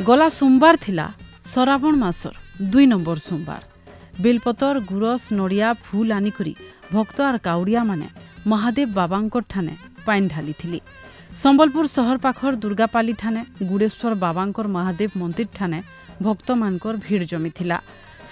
गला सोमवार थिला श्रावण मासर 2 नंबर सोमवार। बेलपतर गुरस नड़िया फूल आनिकरी भक्त और काउड़िया माने महादेव बाबांकर ठाने पाइन ढाली थिली। संबलपुर सहर पाखर दुर्गापाली ठाने गुड़ेश्वर बाबांकर महादेव मंदिर ठाने भक्त मानकर भीड़ जमी थिला।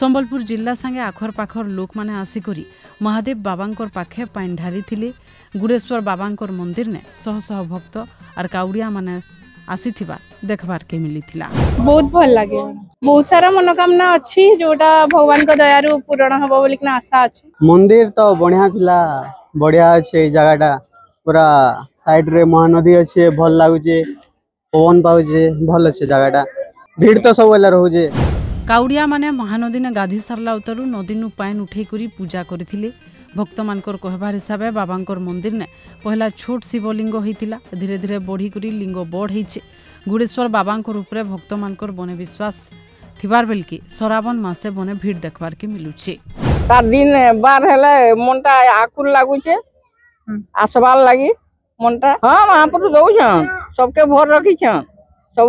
संबलपुर जिला संगे आखर पाखर लोक माने आसिकरी महादेव बाबांकर पाखे पाइन ढाली थिले। गुड़ेश्वर बाबांकर मंदिर ने शह शह भक्त और काउड़िया माने आसीथिबा देखबार के मिली थिला। बहुत भल लगे। बहुत सारा मनोकामना अच्छी जोटा भगवान को दयारु पूर्ण हबो बोली कि आशा अछि। मंदिर तो बढ़िया थिला, बढ़िया अच्छे जगहटा पूरा साइड रे महानदी अच्छे भल लागुचे, पवन पाउचे भल अच्छे जगहटा। भीड़ तो सब वाला रहउचे। काउड़िया माने महानदी ने गाधी सारला उतरु नदी नु पाइन उठे करी पूजा करथिले। भक्त मानकर कहबार हिसाबे बाबांकर मंदिर ने पहला छोट शिवलिंग होइतिला, धीरे धीरे बढ़ी करी लिंग बड़ होइछे। गुड़ेश्वर बाबांकर उपरे भक्त मानकर बने विश्वास थिबार बेल की श्रावण मासे बने भीड़ देखबार के मिलुछे। तार दिन बार हेले मनटा आकुल लागुचे, आसबाल लागी मनटा। हां महापुर दउछन, सबके भर रखिछन, सब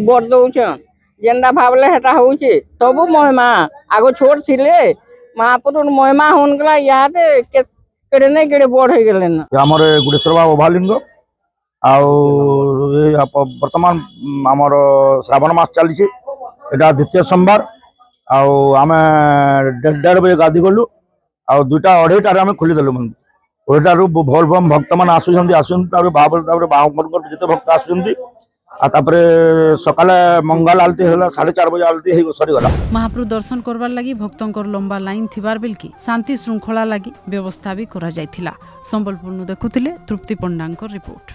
बर दउछन, जेंडा भावले हेटा होउचे। सब महिमा आगो छोट थिले महापुर महिमा होन गला यादे केड़े नै केड़े बड़ हो गेले न। हमर गुड़ेश्वर बाबा ओभालिंग वर्तमान आमर श्रावण मास चली एटा द्वितीय सोमवार आमे 1:30 बजे गाधी गलु आ 2:30 आमे खोलीदेलु मंदिर। 2:30 भोल बम भक्त मान आसुन बाबा जिते भक्त आसुन सकाले मंगल आलती होला 4:30 बजे आलती सरीगला। महाप्रभु दर्शन करबार लगी भक्तंकर लंबा लाइन थिबार बेल की शांति श्रृंखला लगी व्यवस्था भी करा जायथिला। संबलपुर नु देखुथिले तृप्ति पंडांकर रिपोर्ट।